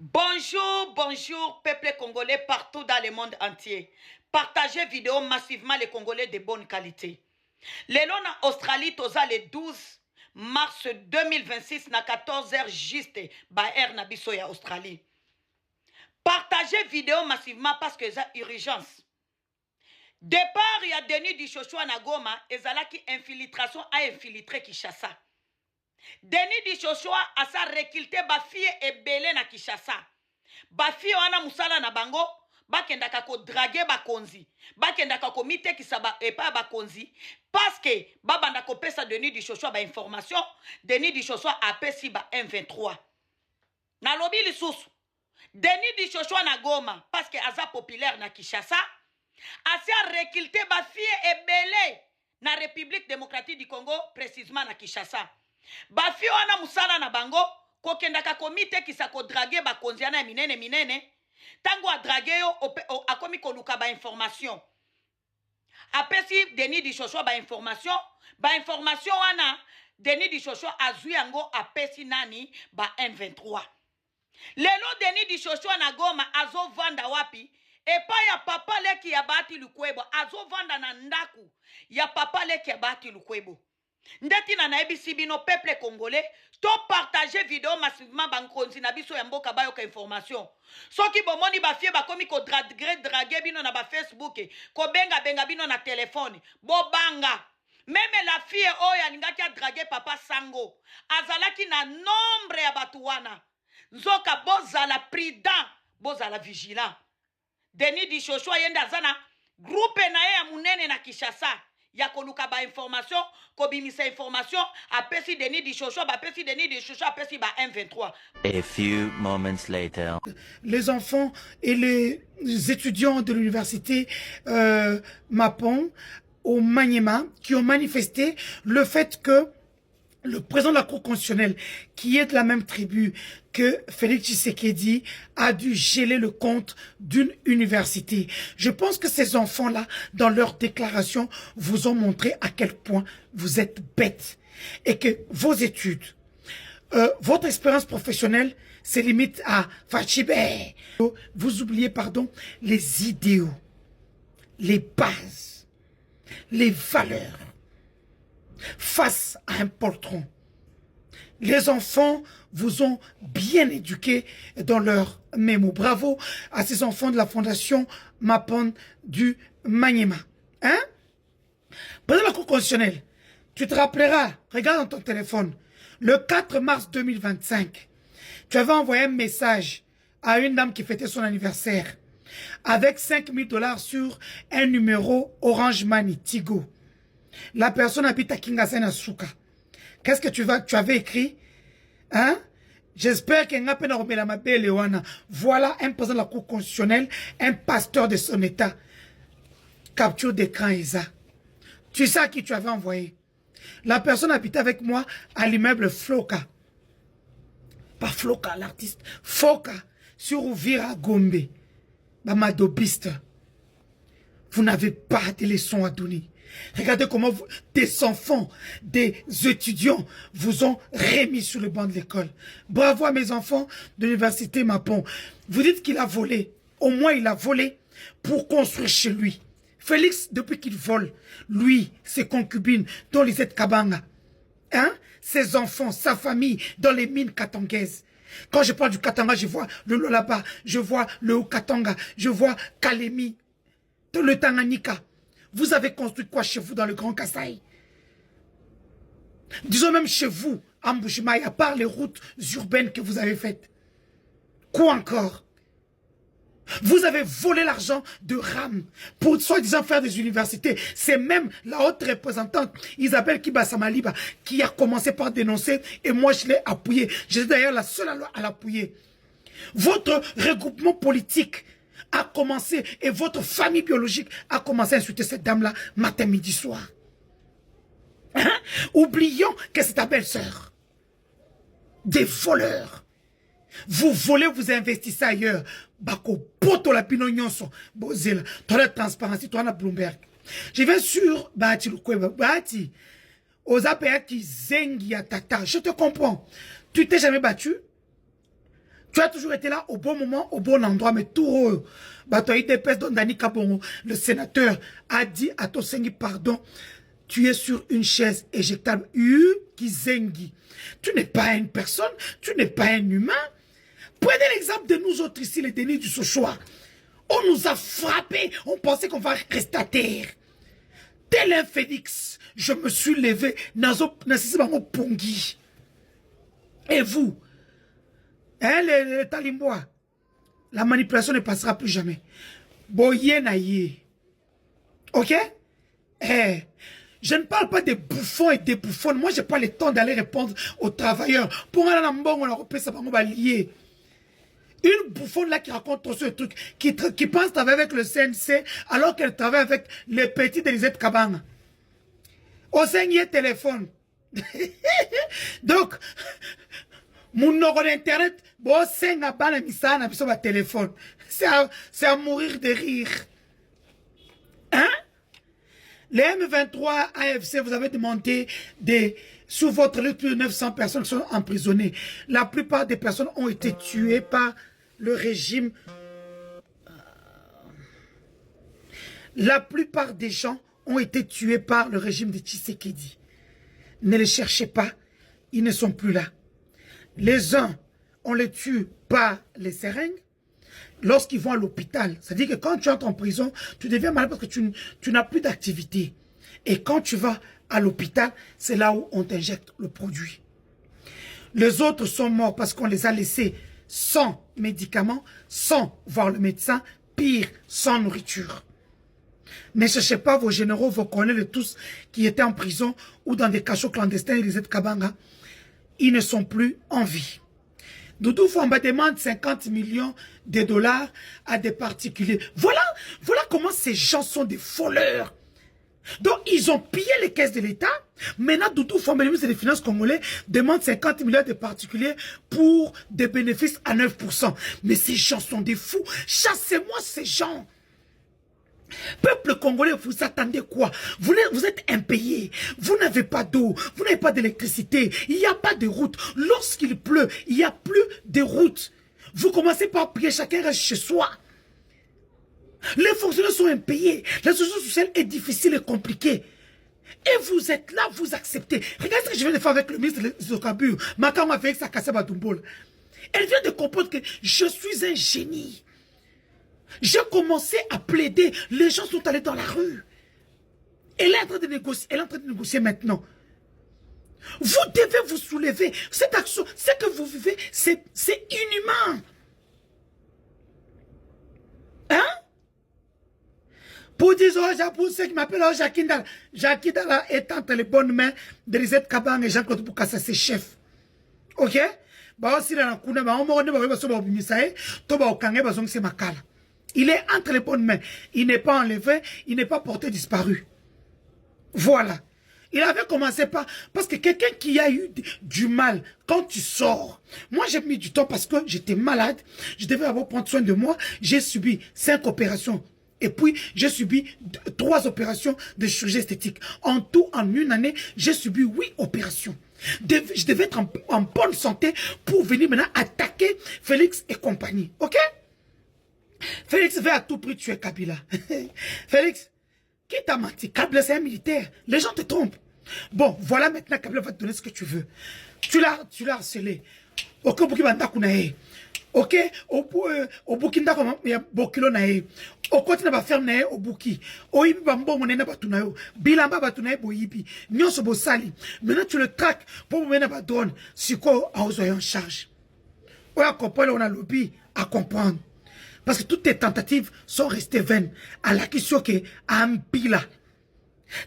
Bonjour, bonjour, peuple congolais partout dans le monde entier. Partagez vidéo massivement les Congolais de bonne qualité. Lelo na Australie, toza le 12 mars 2026 na 14h juste ba air na biso ya Australie. Partagez vidéo massivement parce que ça urgence. Départ, il y a Denis Dichochoa na Goma, ezalaki infiltration a infiltré Kinshasa. Denis Dichochoa a sa recruté ba fille ebele na Kinshasa. Ba fille wana musala na bango, bakendaka ko draguer bakonzi. Bakendaka ko mite ki saba epa bakonzi parce que babanda ko pesa Denis Dichochoa ba information, Denis Dichochoa a pesi ba M23. Na lobi lisusu. Denis Dichochoa na Goma parce que aza populaire na Kinshasa. Asia recruté ba fille ebele na République démocratique du Congo, précisément na Kinshasa. Ba fille wana musala na bango, kokendaka komite kisa ko draguer ba konziana minene. Tango a draguer yo akomi koluka ba information. Apesi Denis Dichochoa ba information wana Denis Dichochoa azui yango apesi nani ba M23. Lelo Denis Dichochoa na Goma azo vanda wapi? Epa ya papa leki ya bati lukwebo. Azo vanda na ndaku ya papa leki ya bati lukwebo. Ndeti na naebisi bino peuple congolais. To partager vidéo massivement bankonzi na biso ya mboka bayoka information. Soki bomoni ba fie ba komi ko drage bino na ba Facebook. Ko benga bino na telefone. Bo banga. Même la fille oya ningaki a draguer papa Sango. Azalaki na nombre ya batuwana. Nzoka bozala prudent. Bozala vigilant. Denis Dichochoa yenda zana groupe na ye ya munene na Kinshasa ya koluka ba information ko bimisa information apesi Denis Dichochoa ba pesi Denis Dichochoa apesi ba M23. A few moments later. Les enfants et les étudiants de l'université Mapon au Maniema qui ont manifesté le fait que le président de la Cour constitutionnelle, qui est de la même tribu que Félix Tshisekedi, a dû geler le compte d'une université. Je pense que ces enfants-là, dans leur déclaration, vous ont montré à quel point vous êtes bêtes. Et que vos études, votre expérience professionnelle se limite à Fachibé. Vous oubliez, pardon, les idéaux, les bases, les valeurs. Face à un poltron. Les enfants vous ont bien éduqué dans leur mémo. Bravo à ces enfants de la fondation Mapon du Maniema. Hein? Président de la Cour constitutionnelle, tu te rappelleras, regarde dans ton téléphone, le 4 mars 2025, tu avais envoyé un message à une dame qui fêtait son anniversaire avec 5 000 $ sur un numéro Orange Money Tigo. La personne habite à Kingasana Souka. Qu'est-ce que tu avais écrit? Hein? J'espère qu'il n'y a pas de voilà un président de la Cour constitutionnelle, un pasteur de son état. Capture d'écran Isa. Tu sais à qui tu avais envoyé? La personne habitait avec moi à l'immeuble Floka. Pas Floka, l'artiste. Foka, sur Ouvira Gombe. Bamadobiste. Vous n'avez pas de leçons à donner. Regardez comment des enfants, des étudiants vous ont remis sur le banc de l'école. Bravo à mes enfants de l'université Mapon. Vous dites qu'il a volé. Au moins, il a volé pour construire chez lui. Félix, depuis qu'il vole, lui, ses concubines, dont Lisette Kabanga, hein, ses enfants, sa famille, dans les mines katangaises. Quand je parle du Katanga, je vois le Lolaba, je vois le Haut-Katanga, je vois Kalemi, le Tanganyika. Vous avez construit quoi chez vous dans le Grand Kasaï? Disons même chez vous, à Mbujimaï, à part les routes urbaines que vous avez faites. Quoi encore? Vous avez volé l'argent de RAM pour soi-disant faire des universités. C'est même la haute représentante Isabelle Kibasamaliba qui a commencé par dénoncer et moi je l'ai appuyé. J'étais d'ailleurs la seule à l'appuyer. Votre regroupement politique a commencé et votre famille biologique a commencé à insulter cette dame-là matin, midi, soir. Hein? Oublions que c'est ta belle-sœur. Des voleurs. Vous volez, vous investissez ailleurs. Bako poto la pino nyonso. Bozela. Toi la transparence, toi la Bloomberg. Je vais sur Bati Lukweba. Bati. Ozapea qui zengi ya tata. Je te comprends. Tu t'es jamais battu. Tu as toujours été là au bon moment, au bon endroit, mais tout IDPS dont Dani Kabongo, le sénateur, a dit à Tosengi, pardon, tu es sur une chaise éjectable. Kizengi. Tu n'es pas une personne, tu n'es pas un humain. Prenez l'exemple de nous autres ici, les Denis du Sochoa. On nous a frappés, on pensait qu'on va rester à terre. Tel un phénix, je me suis levé, Pongi. Et vous, hein, les Talimbois, la manipulation ne passera plus jamais. Boye naïe. Ok? Je ne parle pas des bouffons et des bouffonnes. Moi, je n'ai pas le temps d'aller répondre aux travailleurs. Pour aller dans on leur repère ça, on va lier. Une bouffonne là qui raconte trop ce truc, qui pense travailler avec le CNC, alors qu'elle travaille avec les petits d'Elisette Kabanga. Au 5e téléphone. Donc, mon numéro d'internet, bon, 5 à ban misana, puis sur téléphone. C'est à mourir de rire. Hein? Les M23 AFC, vous avez demandé sur votre liste, plus de 900 personnes sont emprisonnées. La plupart des personnes ont été tuées par le régime. La plupart des gens ont été tués par le régime de Tshisekedi. Ne les cherchez pas, ils ne sont plus là. Les uns, on les tue par les seringues. Lorsqu'ils vont à l'hôpital, c'est-à-dire que quand tu entres en prison, tu deviens malade parce que tu n'as plus d'activité. Et quand tu vas à l'hôpital, c'est là où on t'injecte le produit. Les autres sont morts parce qu'on les a laissés sans médicaments, sans voir le médecin, pire, sans nourriture. Ne cherchez pas vos généraux, vos colonels tous qui étaient en prison ou dans des cachots clandestins, Elisette Kabanga. Ils ne sont plus en vie. Doudou Famba demande 50 millions de dollars à des particuliers. Voilà comment ces gens sont des voleurs. Donc, ils ont pillé les caisses de l'État. Maintenant, Doudou Famba, le ministre des Finances congolais, demande 50 millions de particuliers pour des bénéfices à 9%. Mais ces gens sont des fous. Chassez-moi ces gens. Peuple congolais, vous attendez quoi? Vous êtes impayés, vous n'avez pas d'eau, vous n'avez pas d'électricité, il n'y a pas de route. Lorsqu'il pleut, il n'y a plus de route. Vous commencez par prier, chacun reste chez soi. Les fonctionnaires sont impayés, la situation sociale est difficile et compliquée. Et vous êtes là, vous acceptez. Regardez ce que je viens de faire avec le ministre des Hydrocarbures, Makama Félix Akassaba Doumbol. Elle vient de comprendre que je suis un génie. J'ai commencé à plaider. Les gens sont allés dans la rue. Elle est en train de négocier. Elle est en train de négocier maintenant. Vous devez vous soulever. Cette action, ce que vous vivez, c'est inhumain. Hein? Pour dire, pour ceux qui m'appellent Jacques Ndala. Jacques Ndala est entre les bonnes mains de Elisette Kabanga et Jean-Claude Boukassa, ses chefs. Ok? Bah aussi, là, on il est entre les bonnes mains. Il n'est pas enlevé, il n'est pas porté disparu. Voilà. Il avait commencé par... Parce que quelqu'un qui a eu du mal, quand tu sors... Moi, j'ai mis du temps parce que j'étais malade. Je devais avoir prendre soin de moi. J'ai subi 5 opérations. Et puis, j'ai subi 3 opérations de chirurgie esthétique. En tout, en une année, j'ai subi 8 opérations. Je devais être en bonne santé pour venir maintenant attaquer Félix et compagnie. Ok? Félix veut à tout prix tuer Kabila. Félix, qui t'a menti? Kabila, c'est un militaire. Les gens te trompent. Bon, voilà maintenant Kabila va te donner ce que tu veux. Tu l'as harcelé. Ok, ok, au Burkina il y a Bokilo nae. Au côté de la ferme nae au Buki. Au Ibi Bambo monena batunayo. Bilamba batunayo bo Ibi. Nyonso bo sali. Maintenant tu le traques pour mener ba drone. Siko a en charge. Oya comprendre on a lobby à comprendre. Parce que toutes tes tentatives sont restées vaines. À la question que Ambila.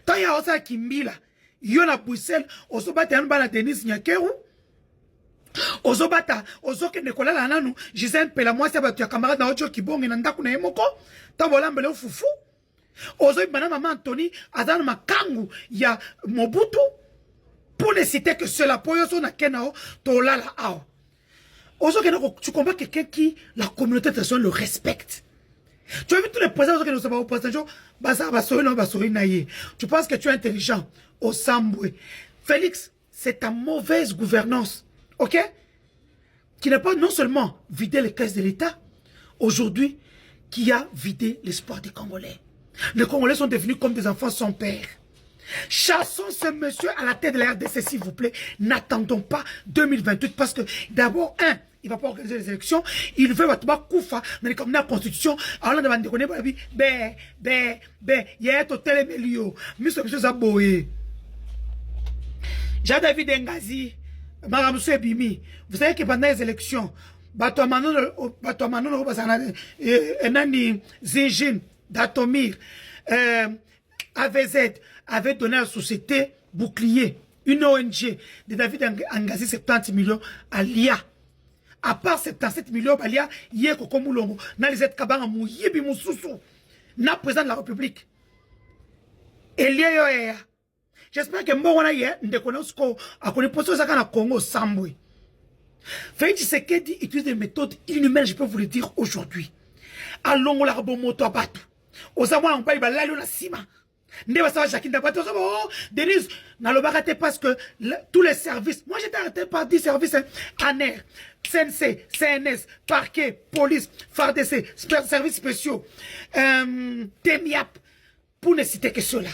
Tant il y a aussi qui Mbila. Yon a Bruxelles. Osobata Mbala Denis Nyakeru. Ozobata. Ozoke Nekola Lananu. Gisèle Pela moi c'est battu à camarade na ocho kibong et nanda kuna emoko. Tabola mbele fufu. Ozoy Madame Maman Anthony. Adan Makangu. Ya Mobutu. Pour ne citer que cela. Pour yoso na kenao. Tola la ao. Tu comprends quelqu'un qui, la communauté internationale le respecte. Tu as vu tous les présidents qui ne sont pas au président. Tu penses que tu es intelligent. Au Samboué. Félix, c'est ta mauvaise gouvernance. Ok? qui n'a pas non seulement vidé les caisses de l'État, aujourd'hui, qui a vidé l'espoir des Congolais. Les Congolais sont devenus comme des enfants sans père. Chassons ce monsieur à la tête de la RDC, s'il vous plaît. N'attendons pas 2028 parce que d'abord, il ne va pas organiser les élections. Il veut voir Koufa dans la constitution. Alors, on va déconner, il y a un hôtel Melio. Monsieur Zaboé. Jean-David Ngazi, Madame Bimi. Vous savez que pendant les élections, Zingine, Datomir, AVZ avait donné à la société Bouclier, une ONG de David Ngazi 70 millions à l'IA. À part 77 millions à l'IA, il y a Kokomulongo, dans les Kabanga Mouyibi Moussoussou, na président de la République. Et l'IA, j'espère que moi, je connais ce qu'on a connu pour ça dans le Congo, Samboué. Félix Tshisekedi utilise des méthodes inhumaines, je peux vous le dire aujourd'hui. Allons la moto à battre. Aux amours, on paye la lune à Sima. Denise, n'allons parce que tous les services, moi j'étais arrêté par 10 services, ANER, CNC, CNS, parquet, police, FARDC, services spéciaux, TEMIAP, pour ne citer que cela.